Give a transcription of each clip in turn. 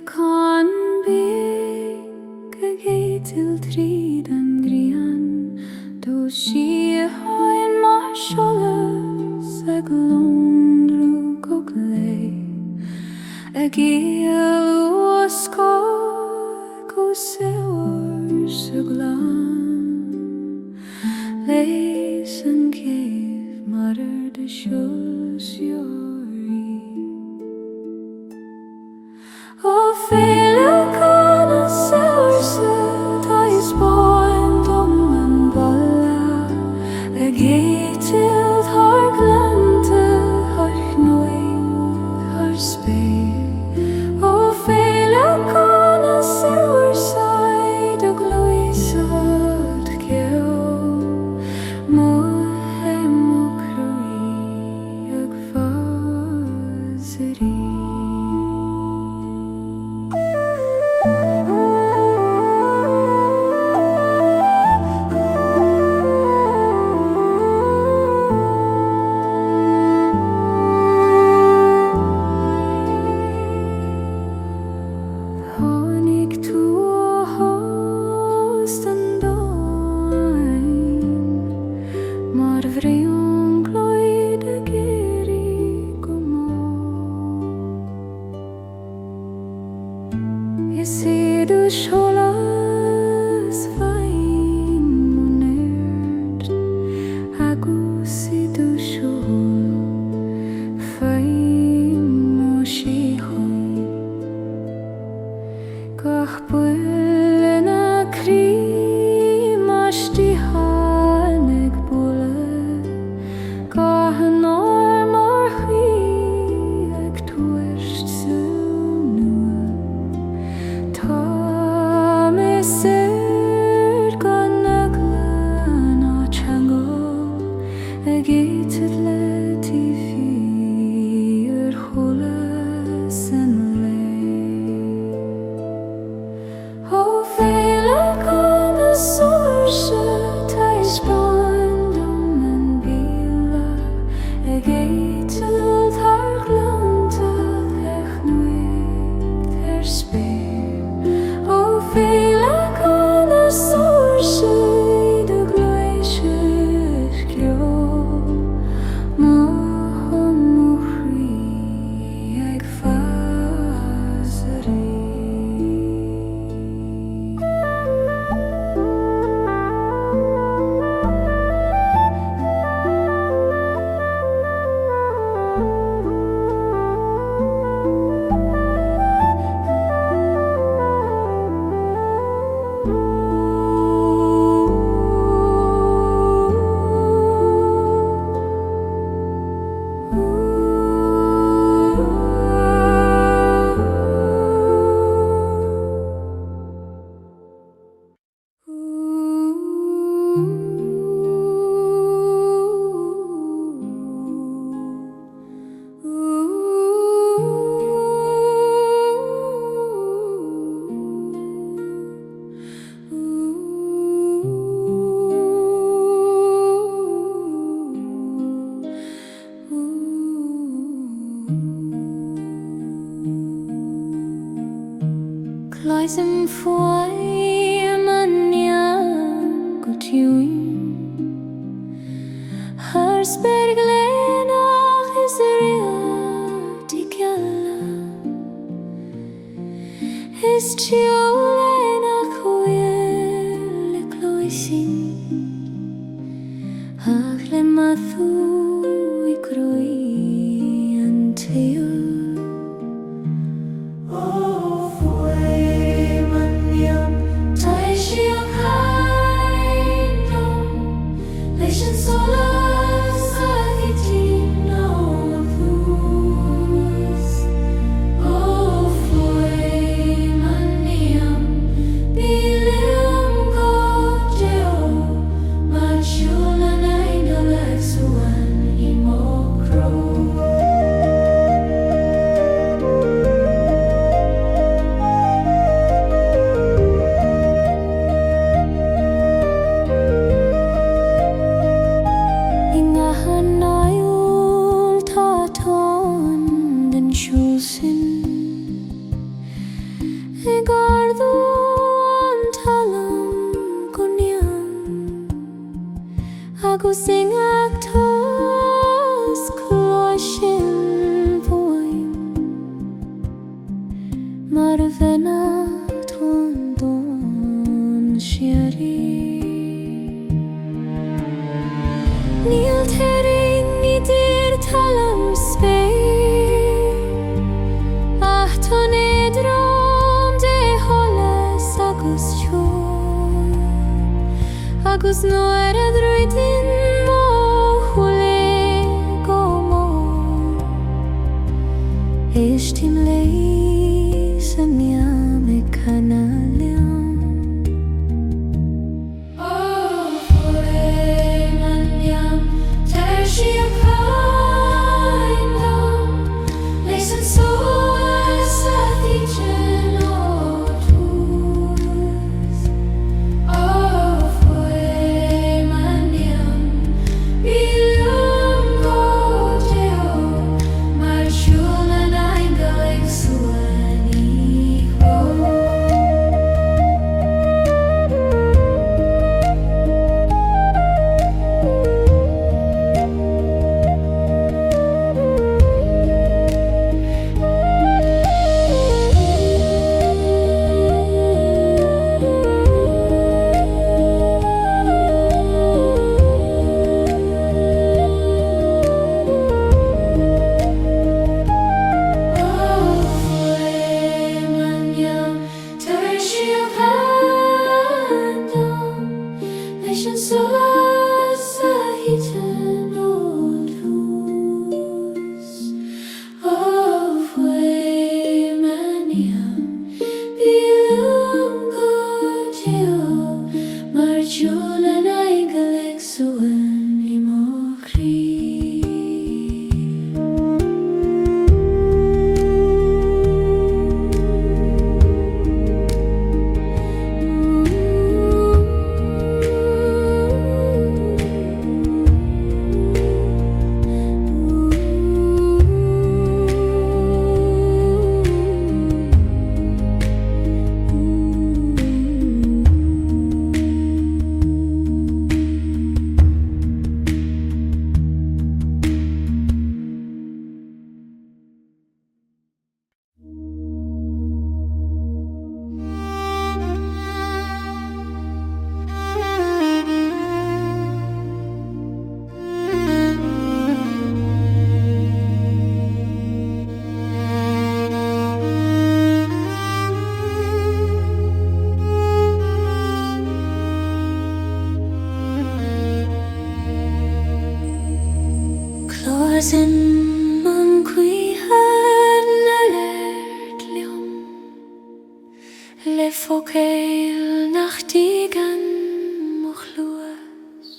Féileacán big a géitil tríd an grian do Síocháin mar Sholas ag londrú go lé a Gael ó Scáil go Saoirse glán leis an céimh mar de Sholas O Féileacán a Saoirse tá is báin dom an balla a géitil thar glanta thar chnóid thar spéir O Féileacán a Saoirse do glúiseád ceol mórtha mo cruí ag fásarí Sholas Fuaim munéirt agus siúil Fuaim ó Síocháin gach buaile na crí mastí hánig buaile gach an ár mar chuí ag tuaist súnúil Sir gan aglan á teangáil a géitid le tífi ar cholas an lé Ó Féileacán a Saoirse tá is báin dom an bíola a géitil thar glanta ag chnóid thar spéir Ó Féileacán a Saoirse do glúiseád ceol mórtha mo cruí ag fásarí Cloism Fuaim a Neamh go tiúin Thar spéir gléanach is rialtí cealla Is teola nach bhfuil le cloisin ach le mathú I cruí an taol Solas ag itín ó bhuas Ó Fuaim a Neamh agus nuair a druidin mo chule go mo Ishtim leis a Neamh I canna leon Fuaim a Neamh tar Síocháin lom leis an Solas a thichin ó tús Fuaim a Neamh bíluam go deo mar siúl an Gaelic suaní ho Fuaim a Neamh tar Síocháin lom leis an Solas a thichin ó tús Fuaim a Neamh bíluam go deo mar siúl an Gaelic suaní mo chrí Clósin man cuihan na laird liom le focéil nach dígan mo chluas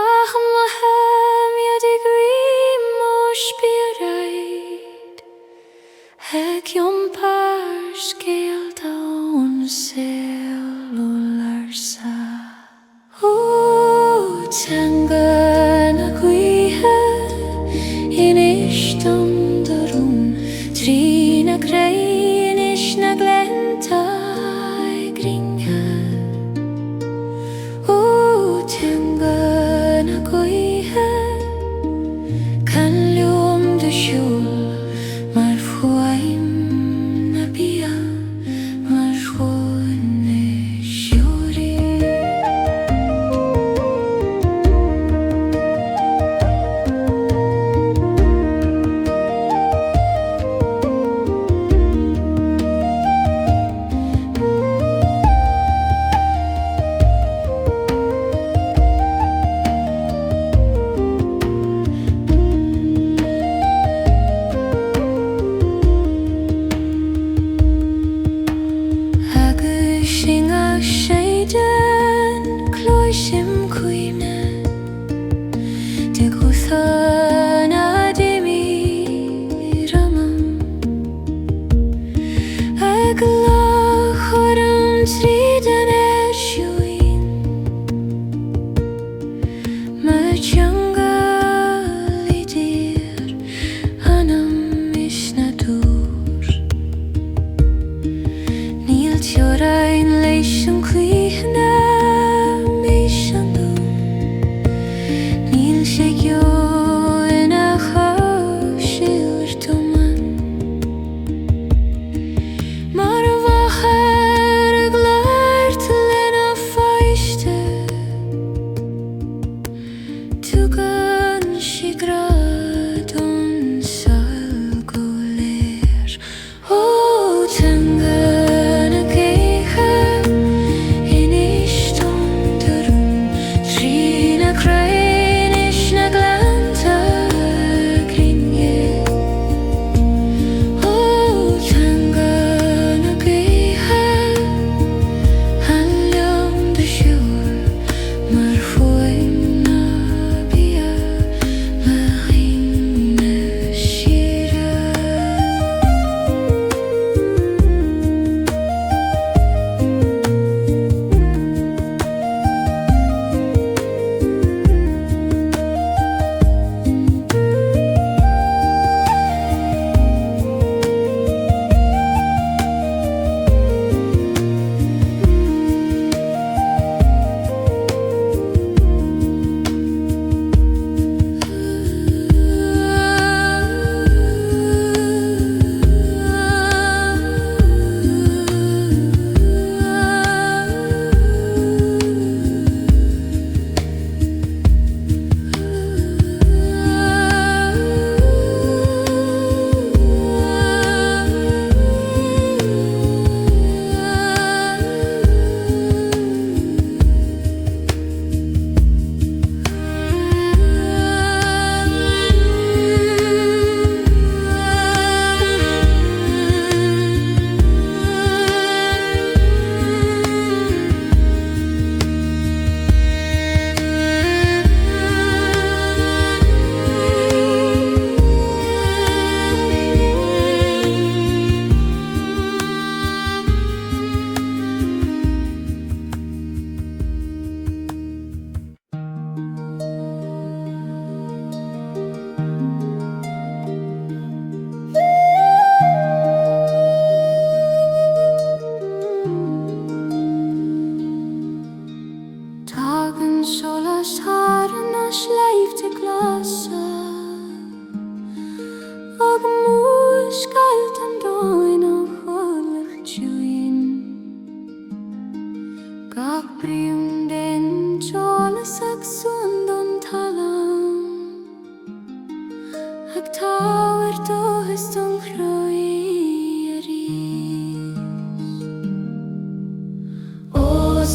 ach ma hamiad I grim mo spiaraid heg jompar scéil dawn cellular sa Teanga na Guithe in ishtam darún trí na crain is na glenta I gringa Teanga na Guithe can leom de siúl mar Fuaim na bia mar chune siúri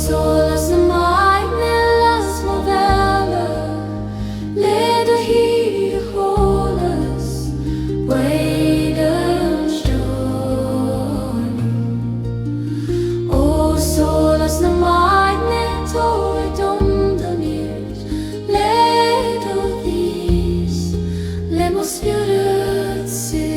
Solas na Maidne las abhaile, leda hir Sholas, wadan storm. Solas na Maidne toy domdanir, leda these, lemos spirit sir.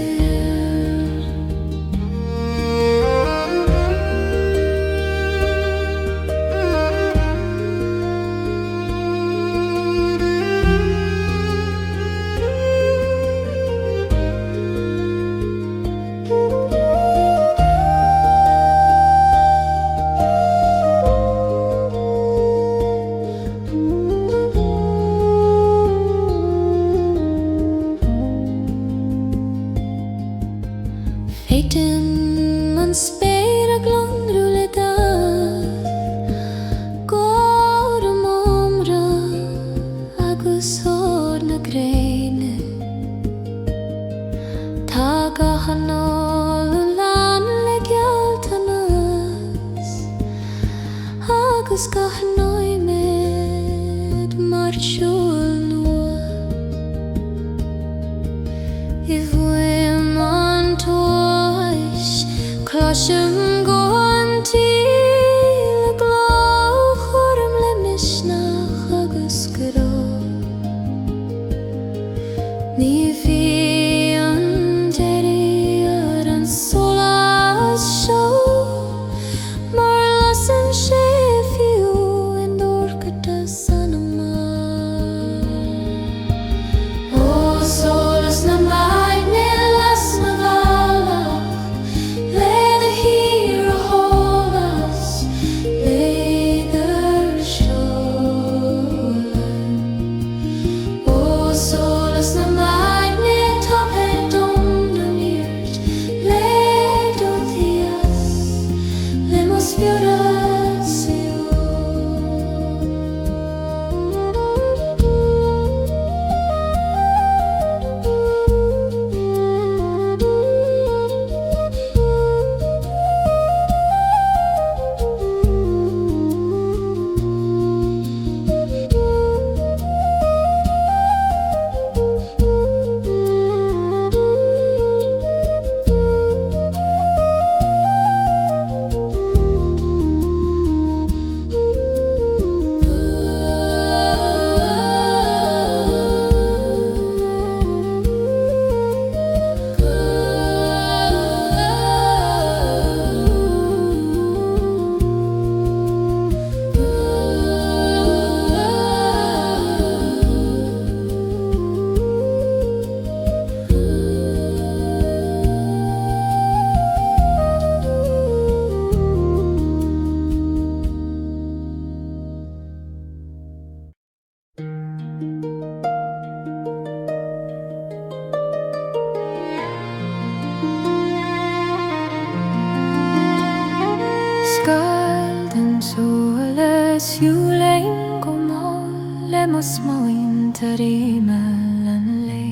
Scáil den Solas Síocháin go máil lemos Moin tarímel an lé.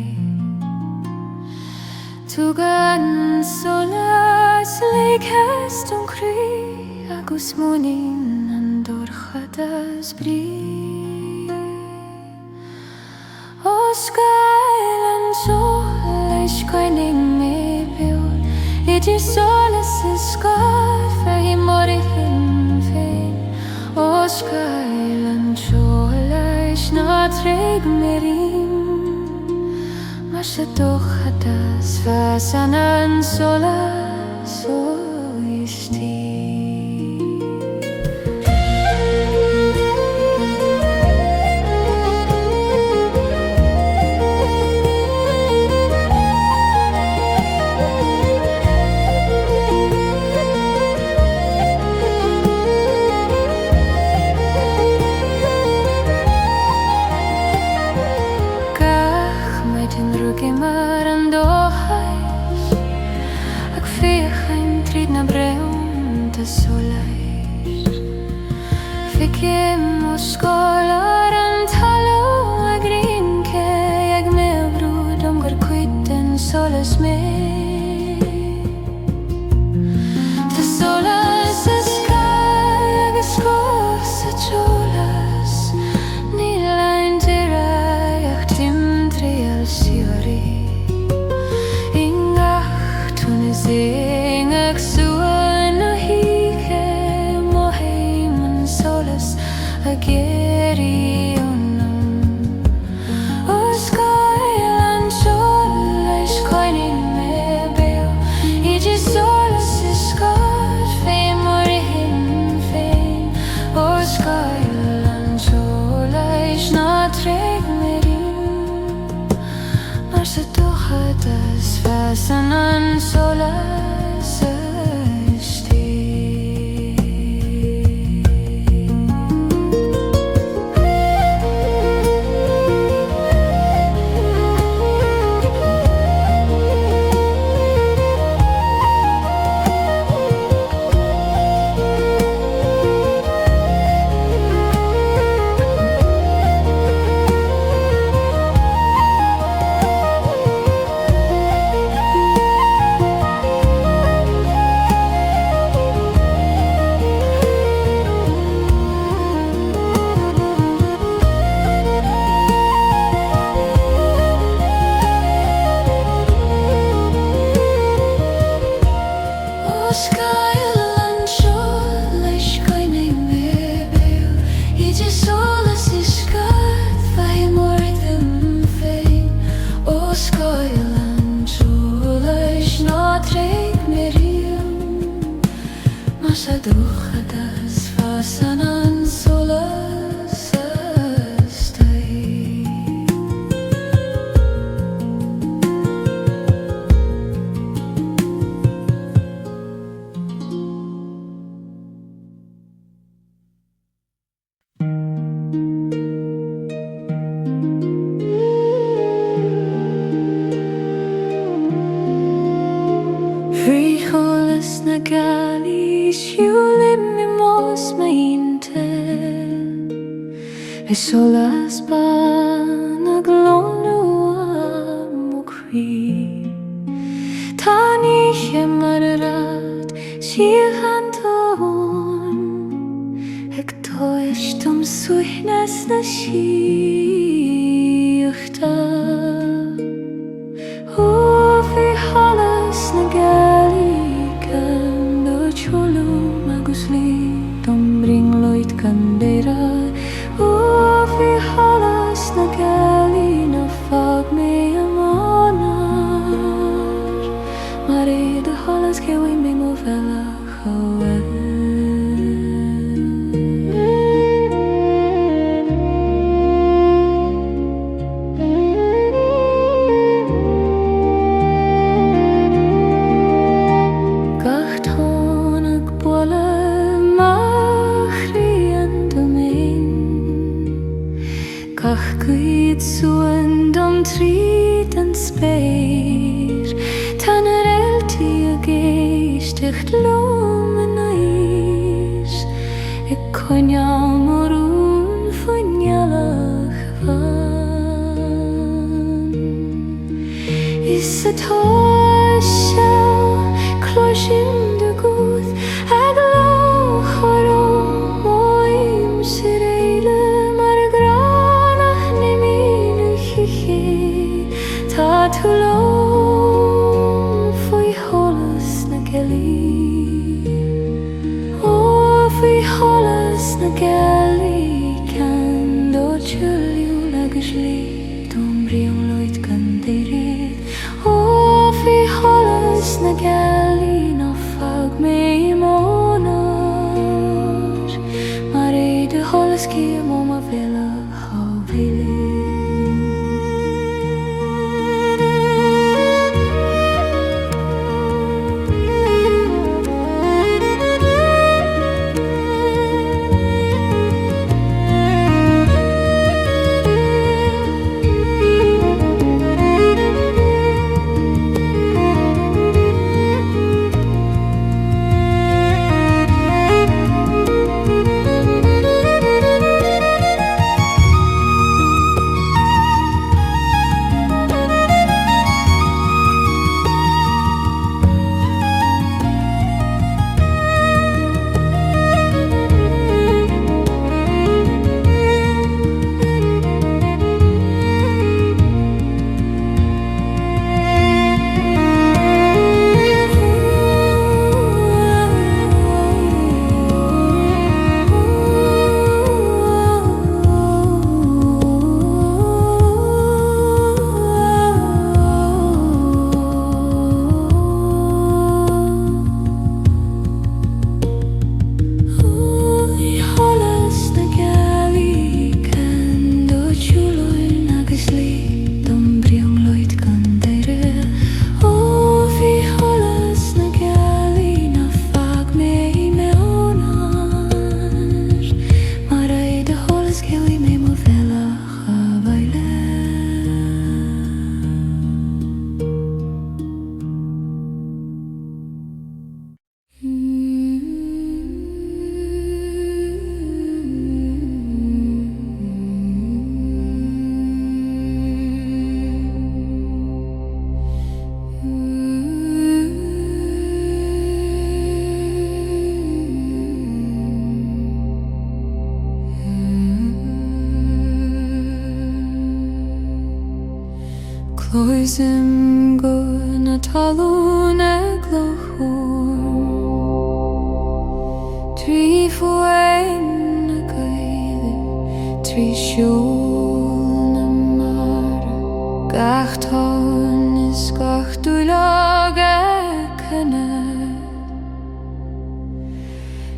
Tugan Solas le cast an crí agus munin an dorchadas brí. O Scáil an Solas coining me beor, idir Solas is Scáil fei morichin féin. O Scáil an Solas na treg merim, mar se dochadas fas an Solas o istí. Féileacán tríd na breon tSolais. Ficim o Scáil ar an Talún a grin ce ag mebrúd gur cuid den Solas mé. Scáil an Sholas coinnig mébéil idir Solas is Guth Faoi mórdim féin ó Scáil an Sholas ná tréig miriam Mas a dúchadas fasan an Solas astai Fricholas na Gaoilí siúlim mi mós Maidne Solas ban a glónú am ó crí Tá níche mar a rad Síocháin Talún ag toistum suithnas na síochta Bhí Sholas na Gaelic do Talún agus dom bring loit gan Éire Bhí Sholas na Gaoilí na fag mé amánar Mar é de Sholas ce bhfuil mé mo bheile Suan dom tríd an spéir Tan ar eiltí a géisteach lom an éis I coineál marún foinealach van Is atá seo cloisin de Guth ag lá choró Fuaim sa réile mar a gránach Tá tú lom faoi Sholas na Gaoilí faoi Sholas na Féileacán do Talún agus dom bring loit gan Éire faoi Sholas na Gaoilí ná fag mé amánar mar é de Sholas cí mó ma bhéile abhaile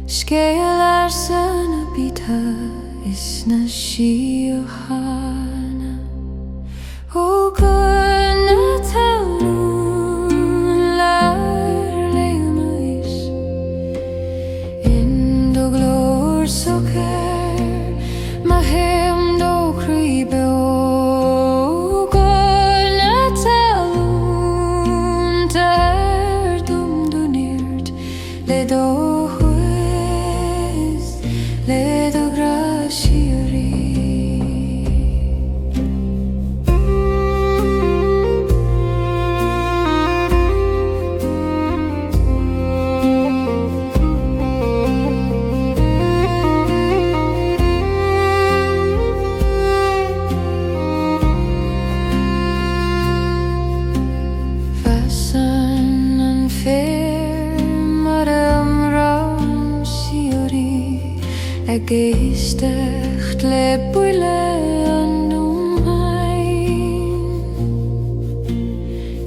Scáil sanna bítha is na Síocháin ó gona Talún leir léanais in do glór socer ma hem do críbe ó gona Talún tar dum do nírt le do le do graciari Fasan an fair madam ram siori geestecht le buile an umhain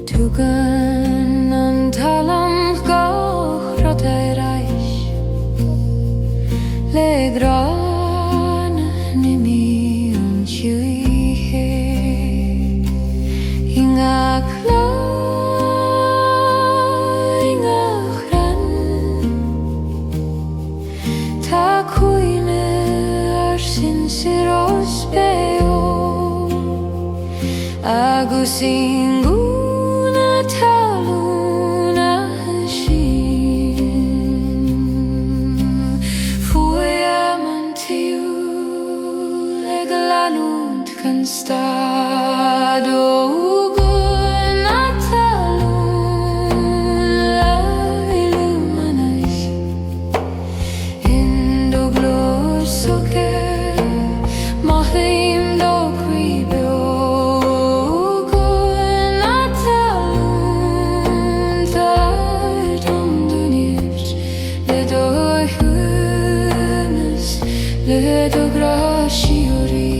Tugan an talam gach rot reich le gran nimi an tjuihe inga kla inga chran ta cuine sinceros beo agus inguna taluna sin Fuaim an tiu le glanúnt can stad ó gona Talún le illuminais in do glór socer Mahim do críbe ó gona Talún tar dum do nírt le do chumas le do graciari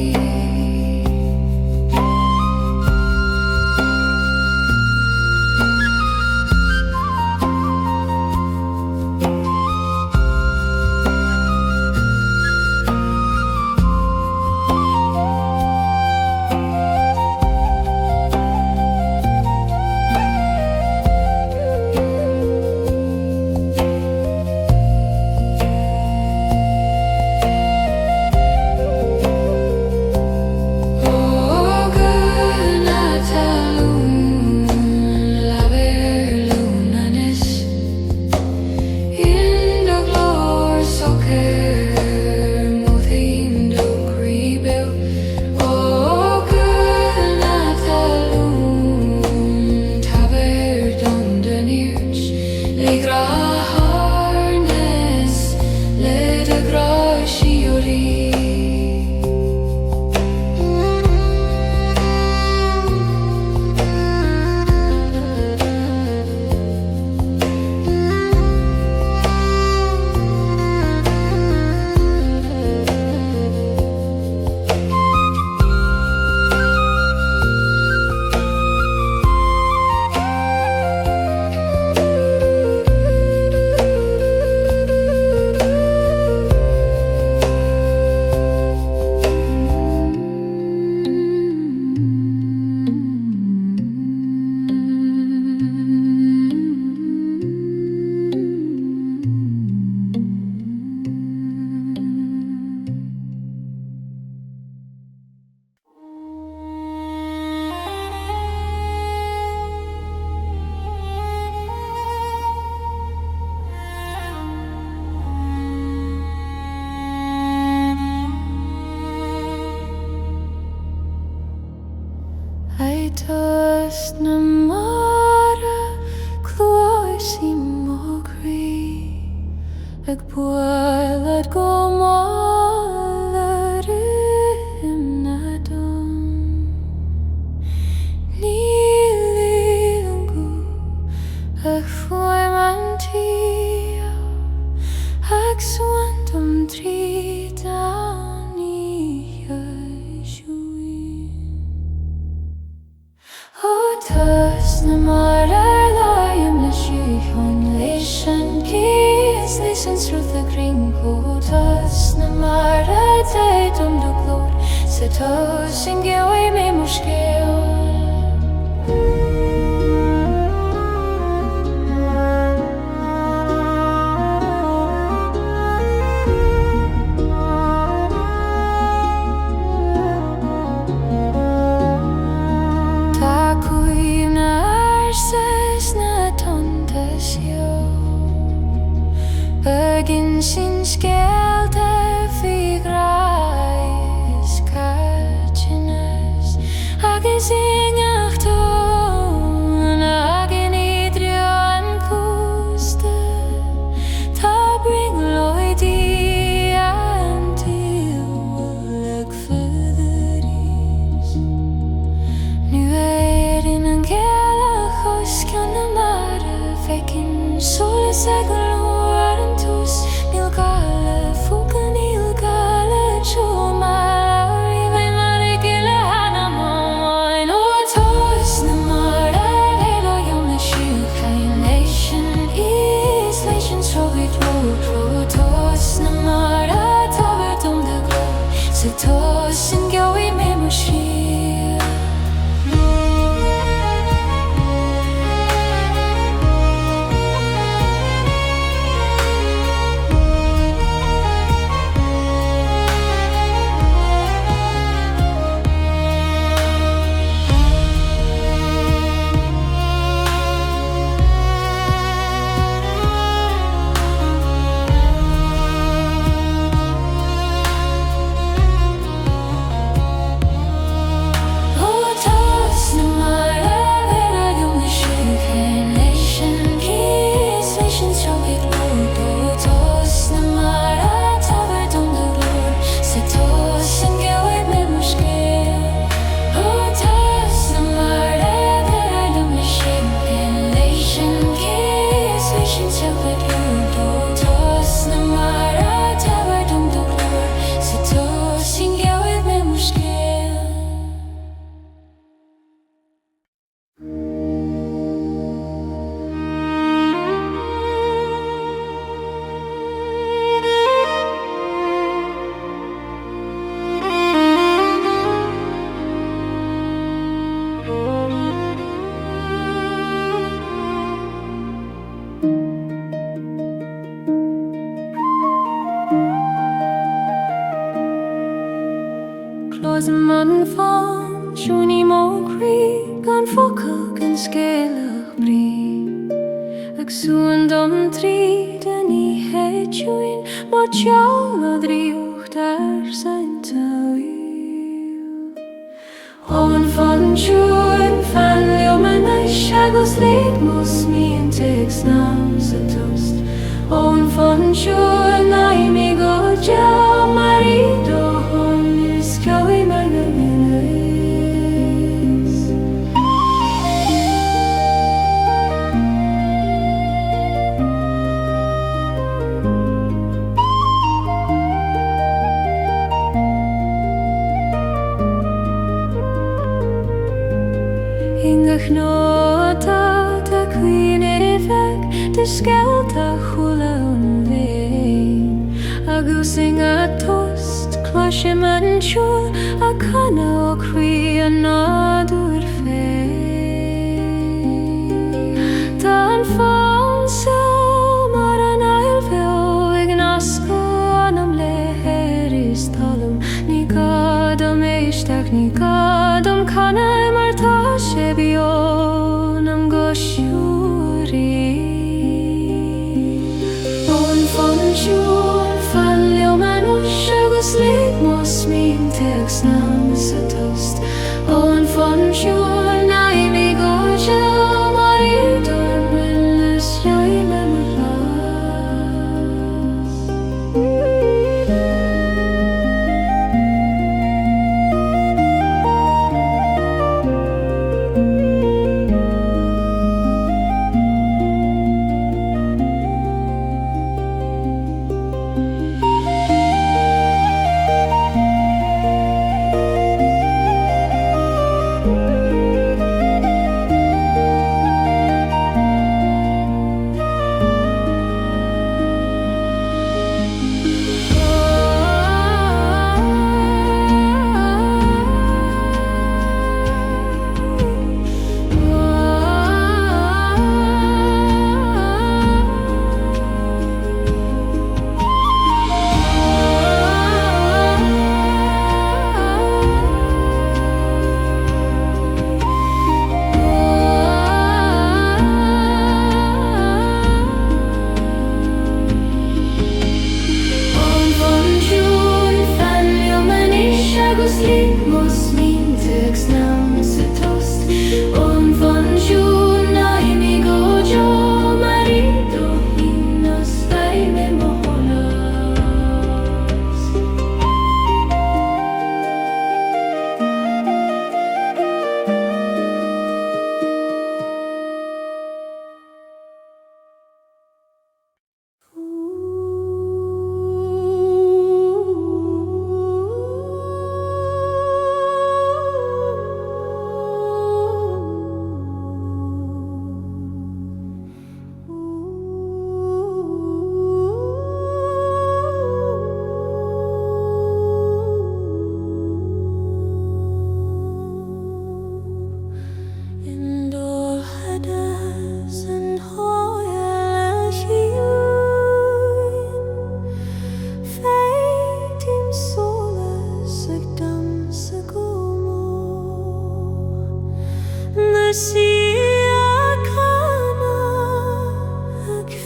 Tost na mara clois I mogri ag buailad go mála rim na dom Níl an gú ag Fuaim an tío ag suantum trí daní Tost na mar laim na Síocháin leis an cíos leis sinds ruth a kring på Tost na mar a tijd om de glor se Tost in Gaoithe me moskeo. Begin sin Scáil fi grais catchines agus ingachton agin idrio an costa ta bring loidi and look furtheries nu in an Gaelic os can the matter faking Solas Tost nil gala fuka nil gala chuma rive mare gila hana moin o Tost na mara vela yom na Síocháin nation isolation struggle pro Tost na mara taver dom de glo se Tost in Gaoithe me moshia. Man fan shuni mo kri gan foka gan Scáilach brí ag suandom trí den I hechuin má teall dríocht sein taíl Owen fan chuin fan leoman eis agus leid mus mi an text nam sa Tost Owen fan chuin na mi go gel marido hon is Gaoithe me Nota ta queen evek de Scáil ta chula an vein agus a Tost closhim an chul a cana o cri a nadur fe ta an fan so mar an ailveo ag nasco anam leheris talum ni gadam eistach ni gadam cana mar ta shebion am goshuri on fan shul fan leo manush agus leid mos mi text nam sa Tost on fan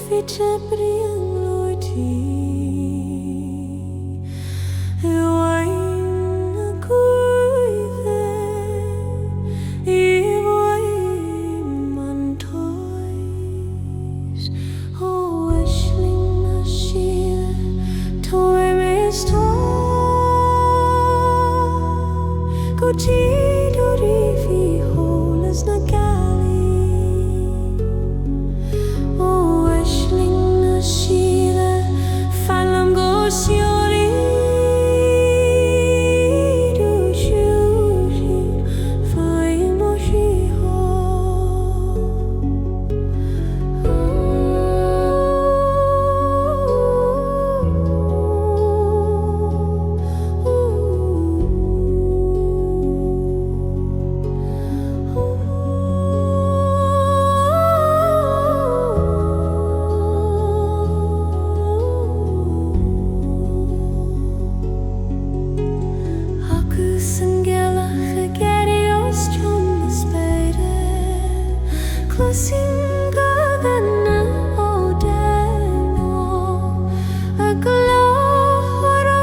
fitte brian loiti Fuaim a Guoithe Fuaim an tois O Ishling na Síle Toim is Go tíúí fi Sholas na Gaoilí O Ishling na Síle Fanlam go Saoirse do siúsí Fuaim o Síocháin Agus an Gaelach a geri os Sholas Maidne Closin gaganna o deno a glór o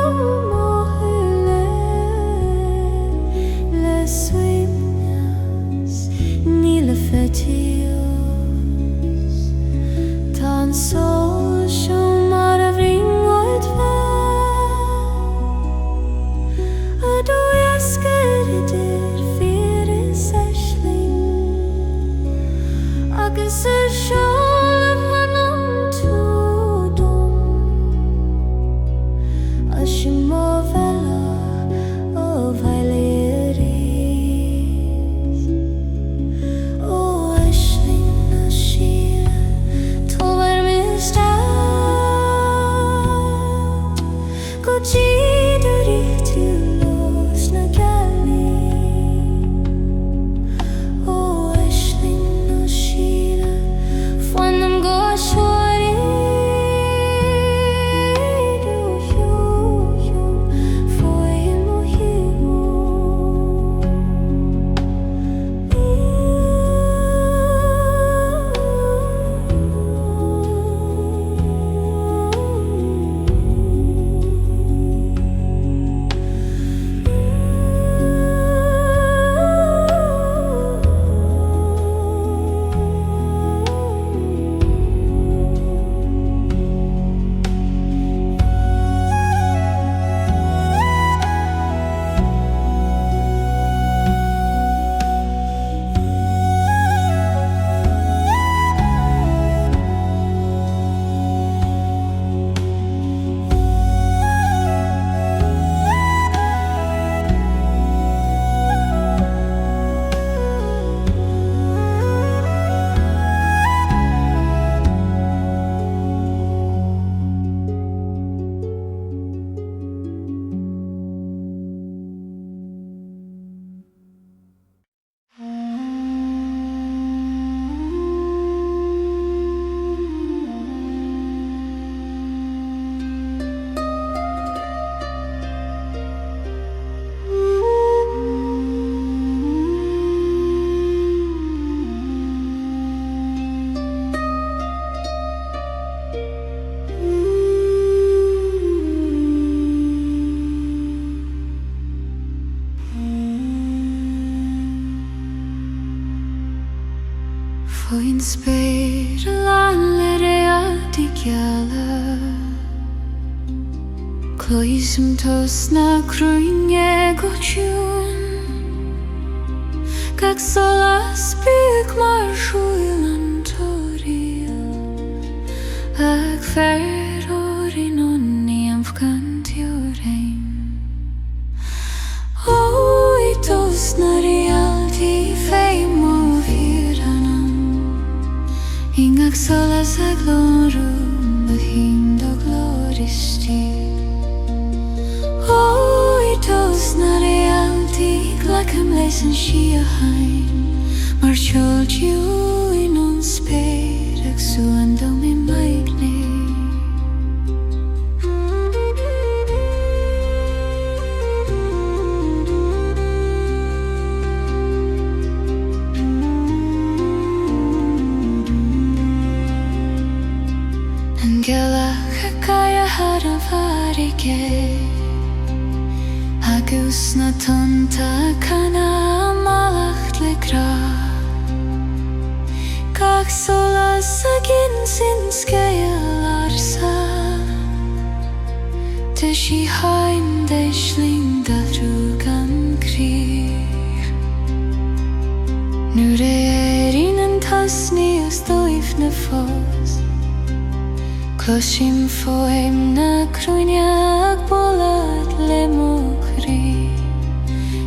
abhaile les suimnes ní le fetios Tá tSolais mar a bhríonn a dó iascair idir fear is Ishling agus a seolamh hanam tú dom a sin má bheile ó bhaile O Ishling na Síle Toim is Go tíúí tú los na Gaoilí O Ishling na Síle Fanlam go Saoirse do siúsí Fuaim o Fuaim spéir lan le réaltaí geala Cloism Tost na cruinge go tún Gach Solas bíoch mar siúil an tórial Ag fear orin o Neamh gan teorainn O I Tost na réaltaí féim o bhíranam Ingach Solas a glóru a hím do glóristí O I Tost na réaltaí glacam leis an Síocháin Mar seoltiú in an spéir ag suan dom I Maidne An Gaelach a gaia har a varige agus na tonta cana malacht le gra Gach solas a gin sin Scáil ar sa Te Síocháin de sling da drúg an críoch Nuair éireann an tasnaí os dóibh na fós Cloisim Fuaim na cruinne ag bolad le mochrí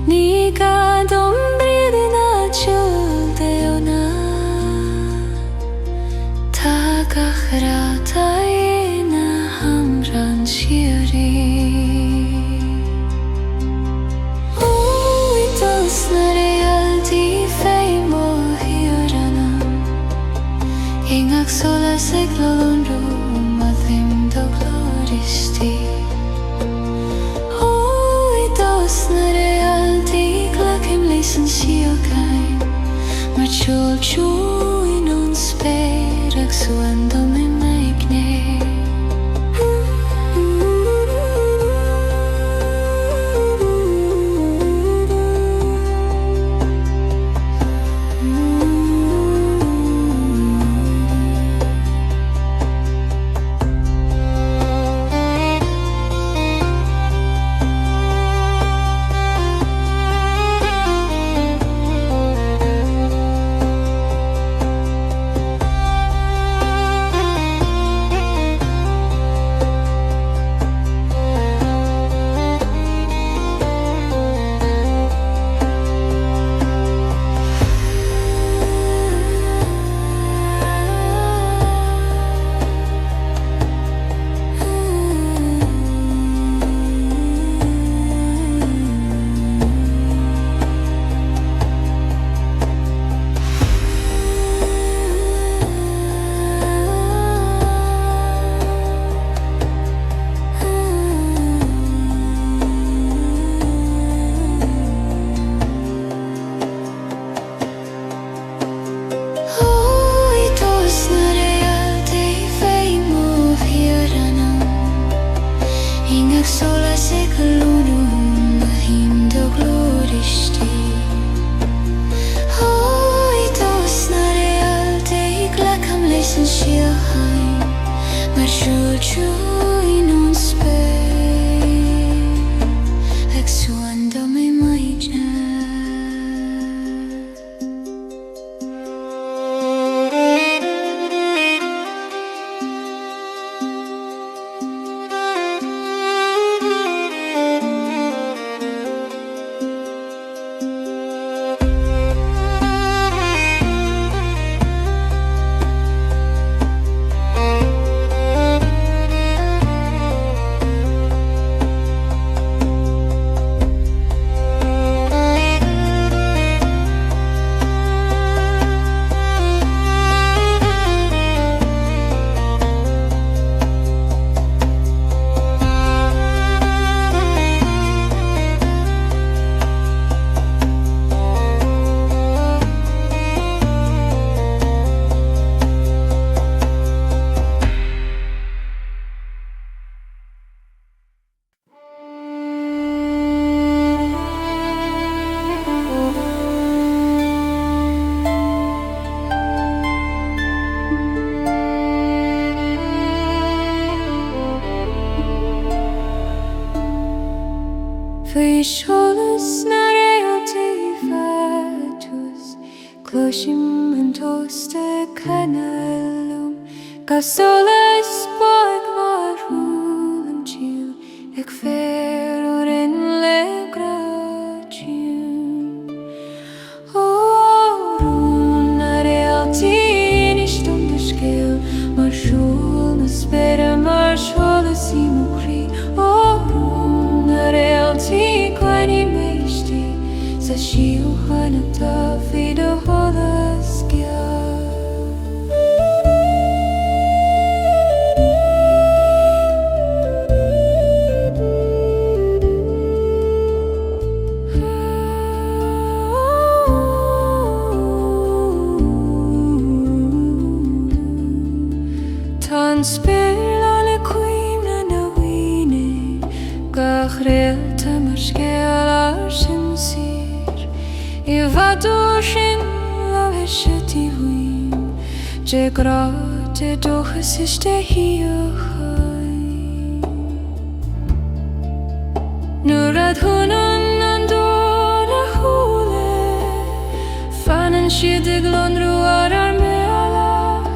Ní gad briad na tiúil de óna Tá gach ráta na hamran siúrí Ó, i Tost na réaltaí féim ó hiúranam Ingach solas ag Talún An Síocháin mar Síocháin ón spéir ag suan dom I Maidne Faoi Sholas na réaltaí fetus Cloisim an Tost a canalum Ga solas bag mar húlam tíl Ag fér or in le gratiún Rún na réaltaí nis dom de Scáil Mar siúl na spéire mar Sholas I mochrí Rún na réaltaí gwainní meistí Sa Síocháin atá fid a Sholas Tá gan spéir le cuimna na bhuine gach réalta mar scéal ar sin sir I bhadú sin le heisití bhuim de gráte dochas iste Síocháin nuair a dhúnan an dór a chúla fanan siad ag lonrú ar méalach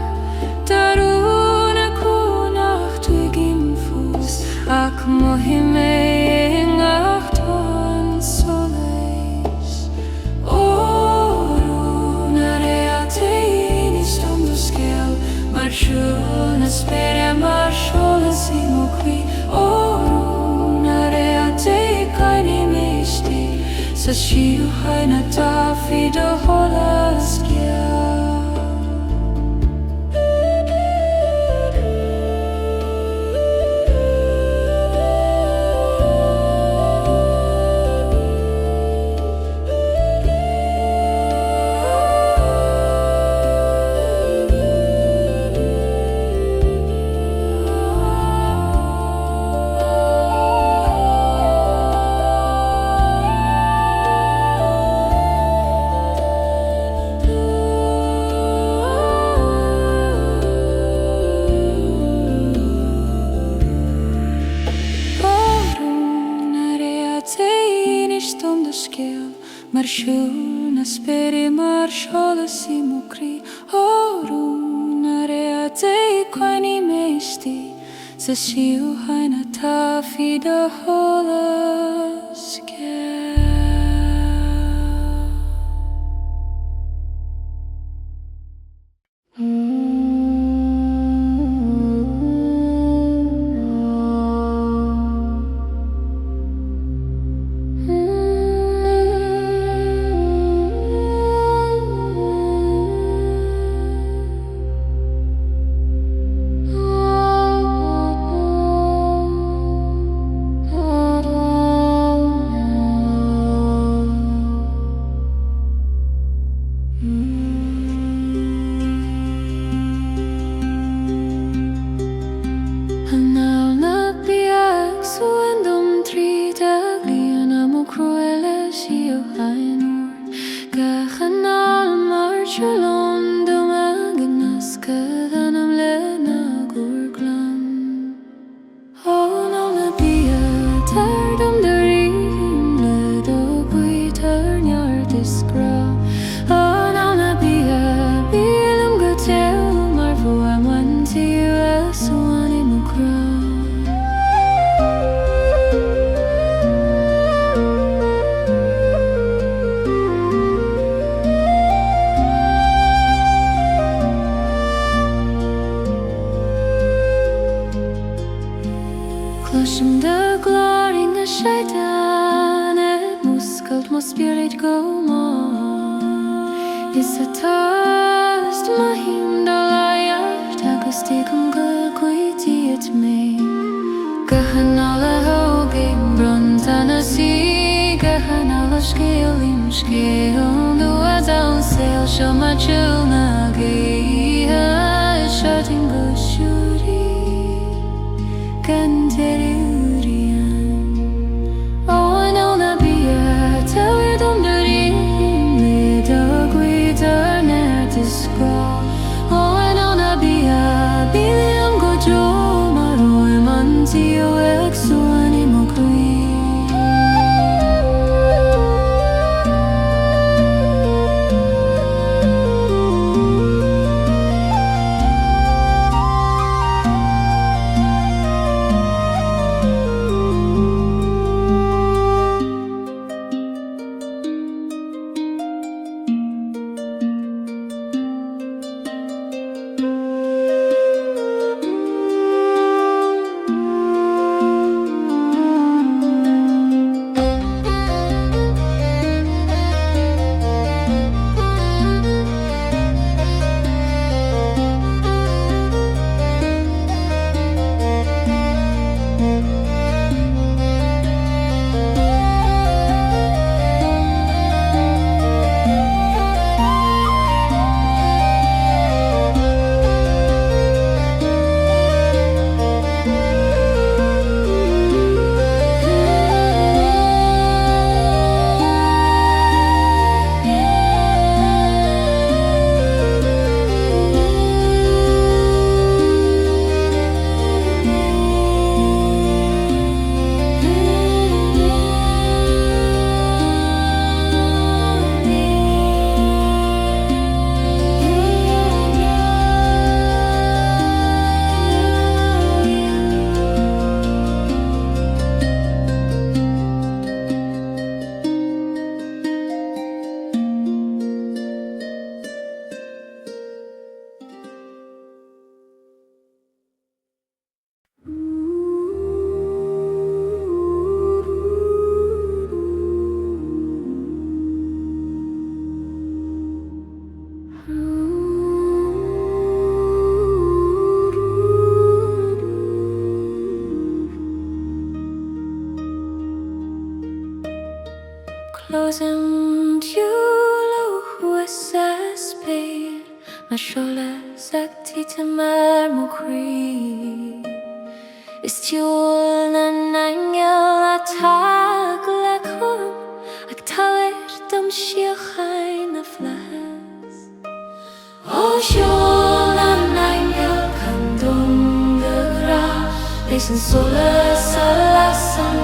Tarún a cúnach tuigim fús ach mohim ach tón Solas Órún a réaltaí ní stom do Scáil mar siún a spéire mar Sholas I mo crí Órún a réaltaí cainní méistí sa Síocháin a tafií do Sholas Mar siún a spéire mar Sholas I mo crí Órún a réaltaí cainní méistí sa Síocháin a tafií do Sholas spirit go more Is a tost mahim doliart agus tegum go Guithe at me Gahanala hogim brontana si Gahanala Scáil im Scáil do a down sail show my chilna Gaoithe shutting go shuri Canterian Oh I know na be a tell you don't dirty me dog with her net to scroll Oh I know na be a billion go Joe Maroy Manti ex one mo Is tiúil na naingil atá go le chum ag talir dom Síocháin na fleas. Ó siúil na naingil can dom de gra leis an Solas a las an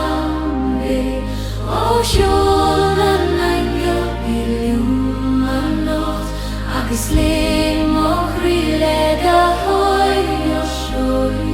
Ambient. Ó siúil na naingil biliúm an nocht agus lé mo chríle de hoi o siúil.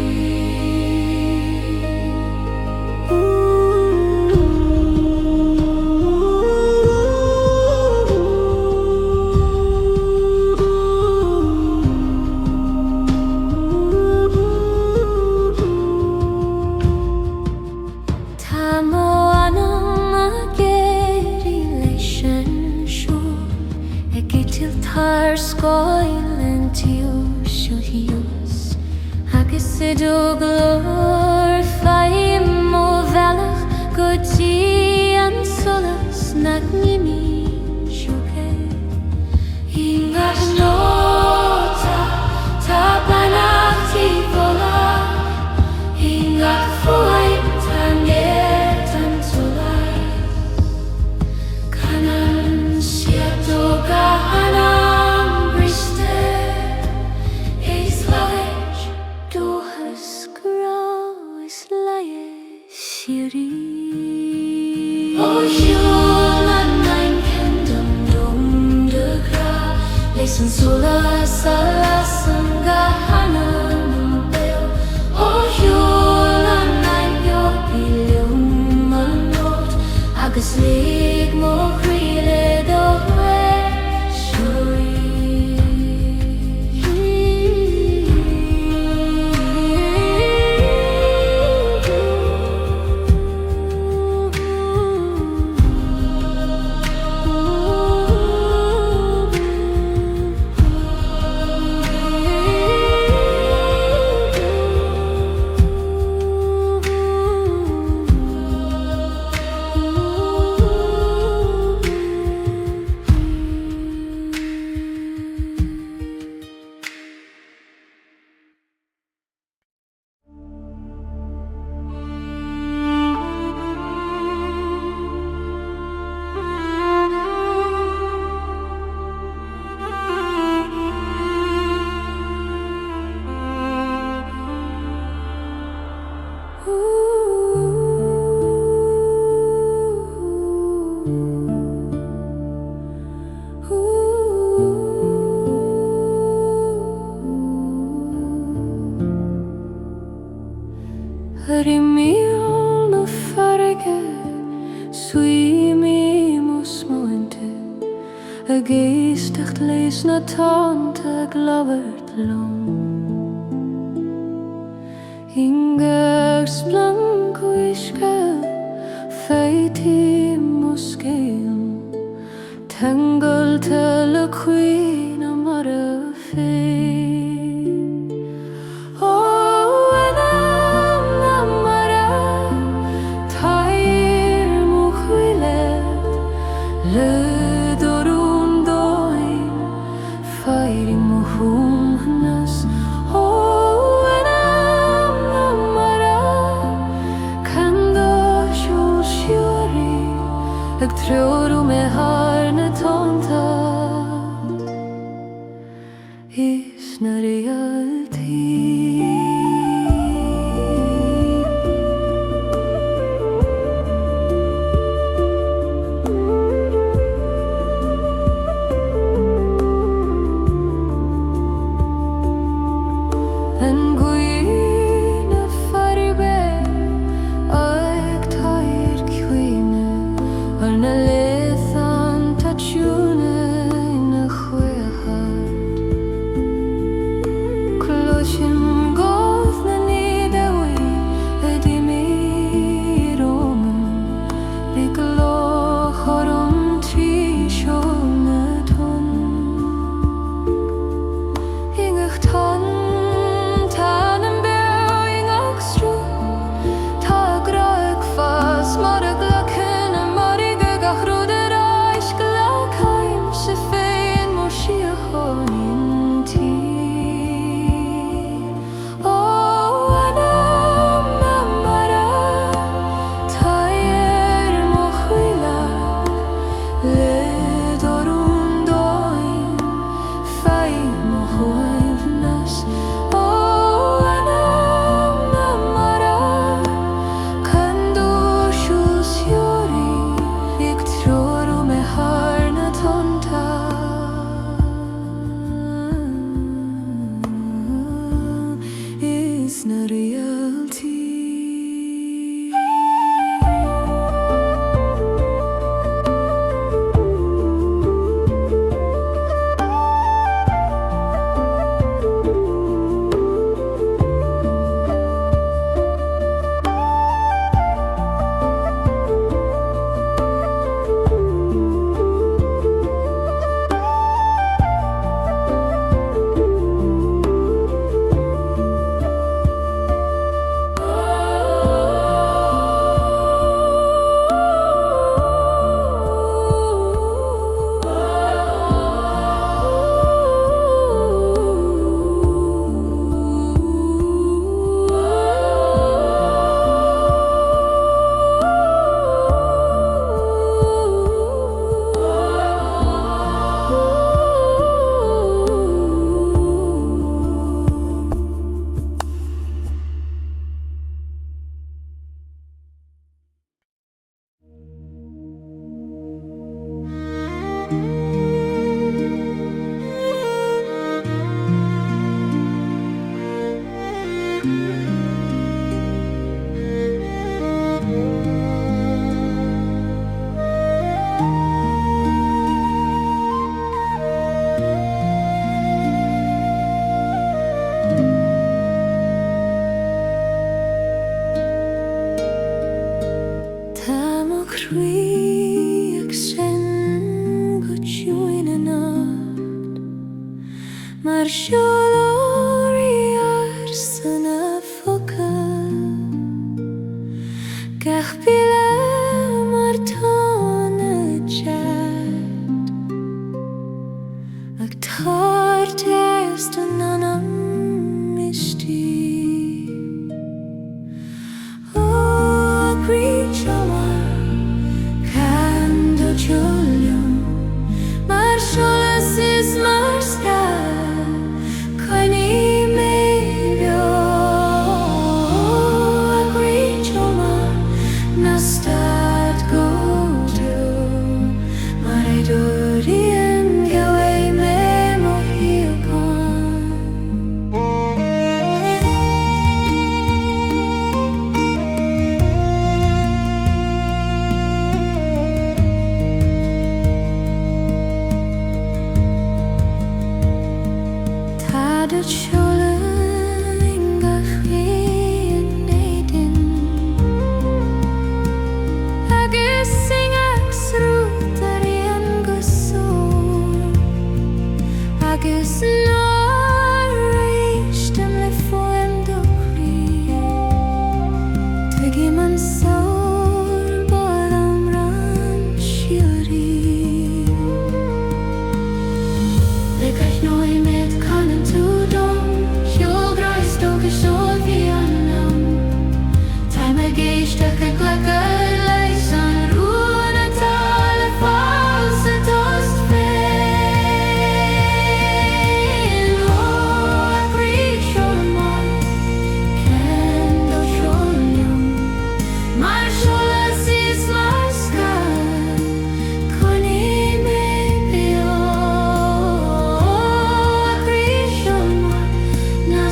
Scáil an tío siúhiús agus glór Fuaim ó bhealach go dtí an Solas nach Neamh siúcé. Ingach nóta tá banachtaí bhola ingach Fuaim tá net an tSolais canan siad ó gahanam Ó siúil na naingil dom dom de gra leis an Solas a las an gahanam béal. Ó siúil na naingil biliúm an nocht agus lé mo chríle do Renewal na farige Suimi mos mointe a geestecht lees na tante glabert long Ingers blanco iske feiti moskeil Tangle te le queen amara fe Ag trúru me haar na tonta Is na reality En gwyn a faribe Ag tair cwine Ar na lethan tachúne na chweachad Closhin Guth na nidawi a dimi roman Li gloch oron tri siol na ton Ingach ton tan an bew ingach strú Tá graag fas mar a glacin a marig a gachrúd a ráis glacáim se féin mo Síocháin tí is na reality.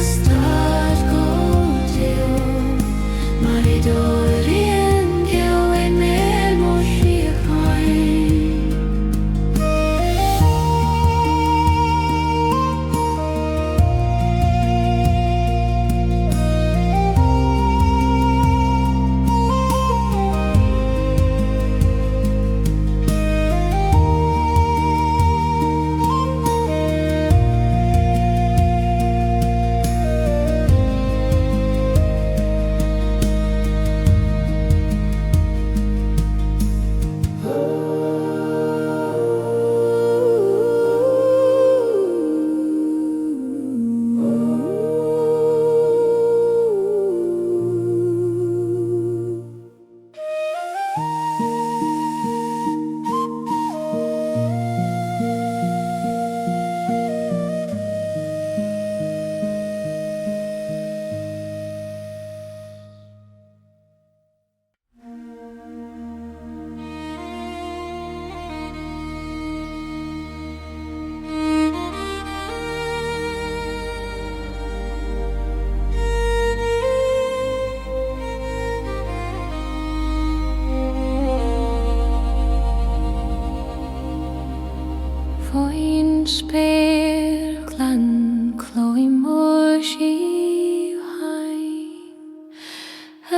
Start go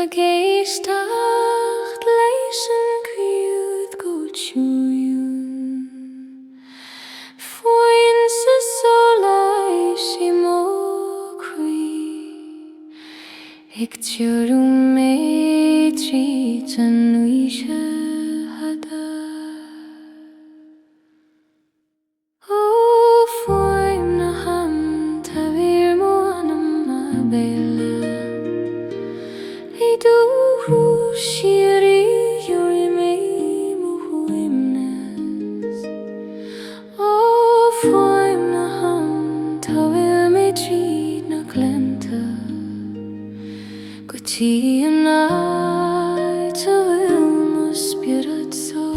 géisteacht leis an críoch go siúil. Fuaim sa Solas I mo crí, ag tiúrú mé trí an nuise hada. Ó Fuaim na ham tá bhír mo anam abhaile, I dúrú siar I dheorí mé mo huaimnes. Ó Fuaim na ham tá bhfuil mé tríd na glenta, go tí an áit tá bhfuil mo spirit so.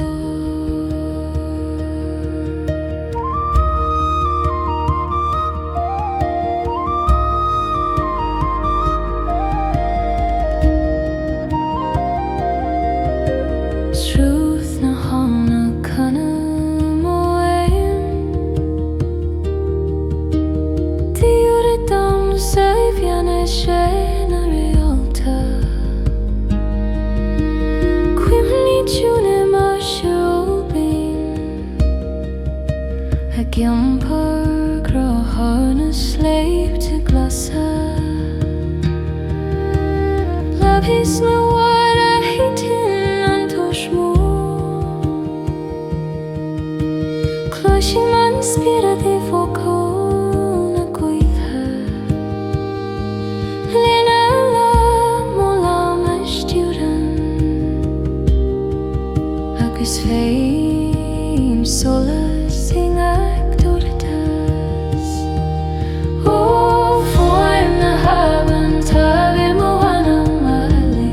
Truth na hána canna mo éim, díor I dom sa bheanna sé na réalta. Cuimhní túna má seolbín, a giompar grotha na sléibte glasa. Labhis na wara hitin an toshmó, cloisigh man spirit I fócó na Guoithe. Léna lá mo lám istiúran, agus féim Solas I ngaic Ó Fuaim na haban tá bhí mo anam ailí,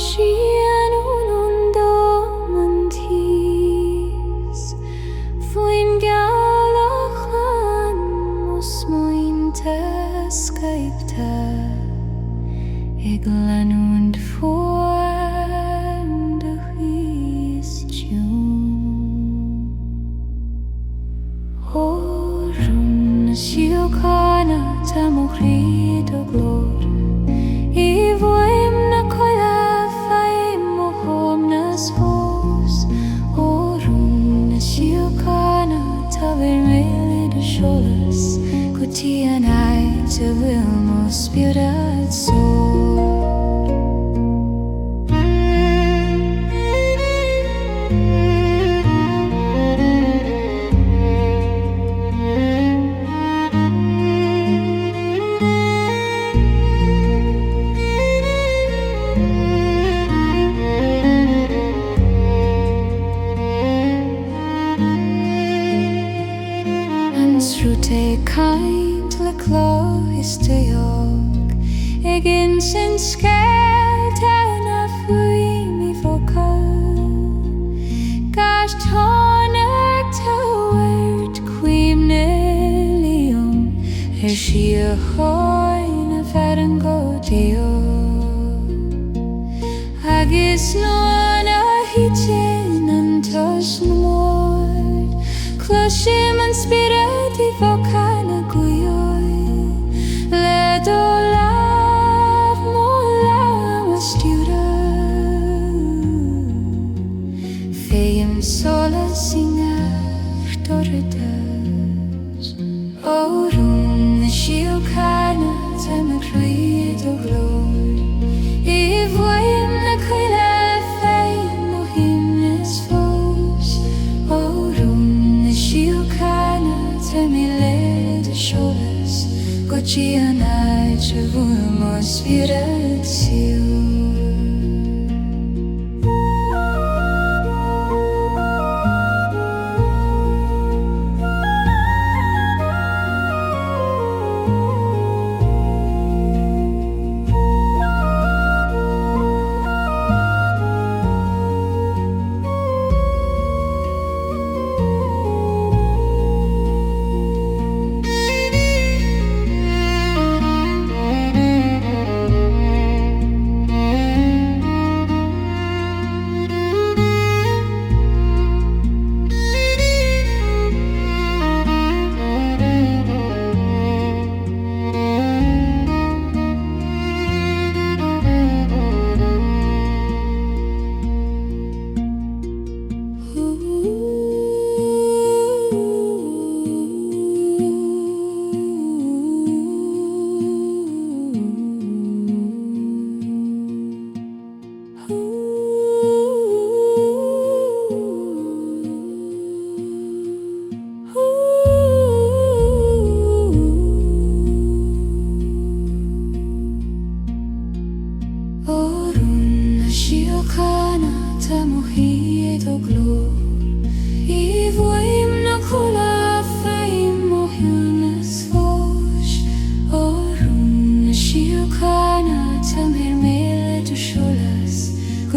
sían ún domantíos Fuaim Gaelachan mus muinte Skypte ag lenúnd Fuaim de huis Rún Síocháin tá mo chríd ó glór I bhfuaim na coile féim mo chomnas fós Rún Síocháin tá bhir méid a Sholas Guth an áit a bhfuil mo spiorad sór Kind le cló is deog ag in sin Scáil na Fuaim I focal Gas tónach táhairt cuim na líom Síocháin a feran go deog agus luan a hitin an Tost na mór Cloisim an spirit I focal na gwioi Le do lav mo lam a stiúra Féim Solas I ngach dorridas Rún Síocháin tá mo chríd ó glór I bhfuaim na coile féim mo himnas fós Rún Síocháin tá mi léad a Sholas Guth an áit a bhfuil mo spiorad siúr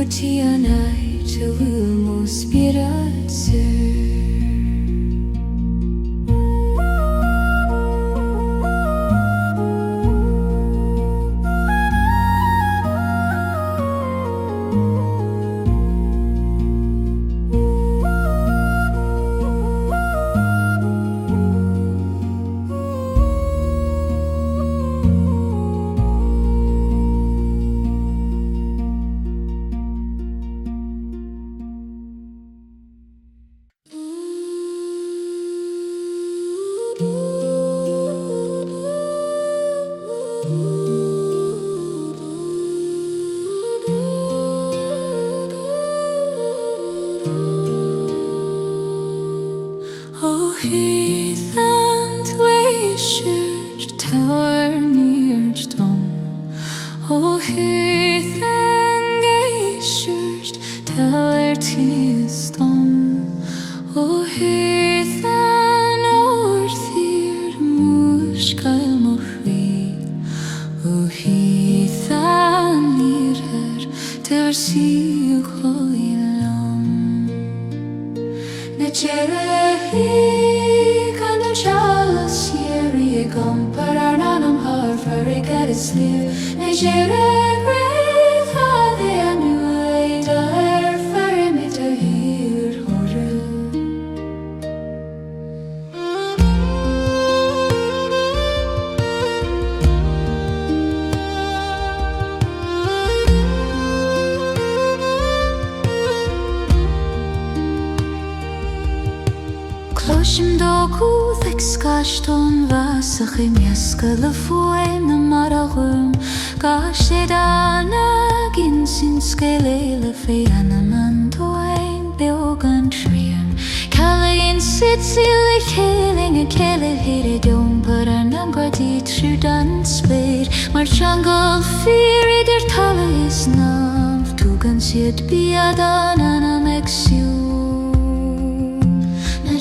Guth an áit a bhfuil mo spiorad siúr mar Síocháin na Féileacán na Sholas Éire par ar nanam har farig ar is liw na Gealaí hadde anuaid ar farimid ar hir horror. Closhim do Guth ag Scáil vasach I miasca le Fuaim na marachum Gaiste dána gin sin Scáil le Féileacán man Fuaim beogan triam Calaín sitsi le chéling a céile hir dom par an angwadi trú dan spéir Mar triangle fear idir tSolais Neamh Tugan siad biadan anam ag siw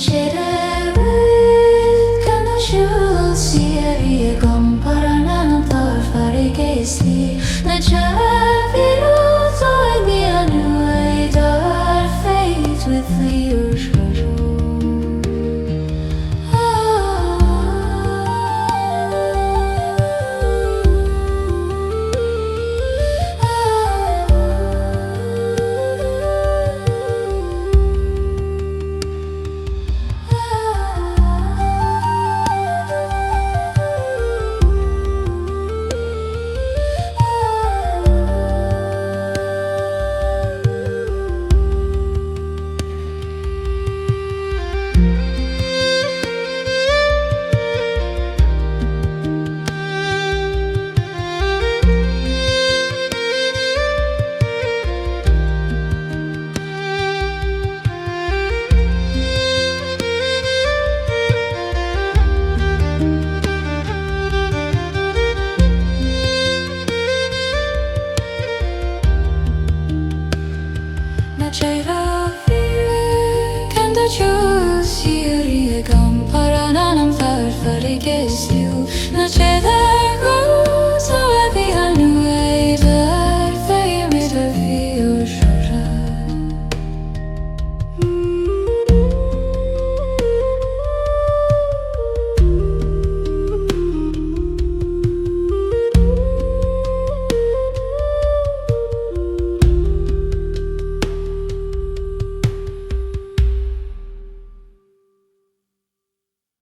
Féileacán na Sholas Éire par ar nanam tar farig is liw na Gealaí mi anuaid ar faith with the Féileacán na Sholas Éire par ar nanam tar farig is liw na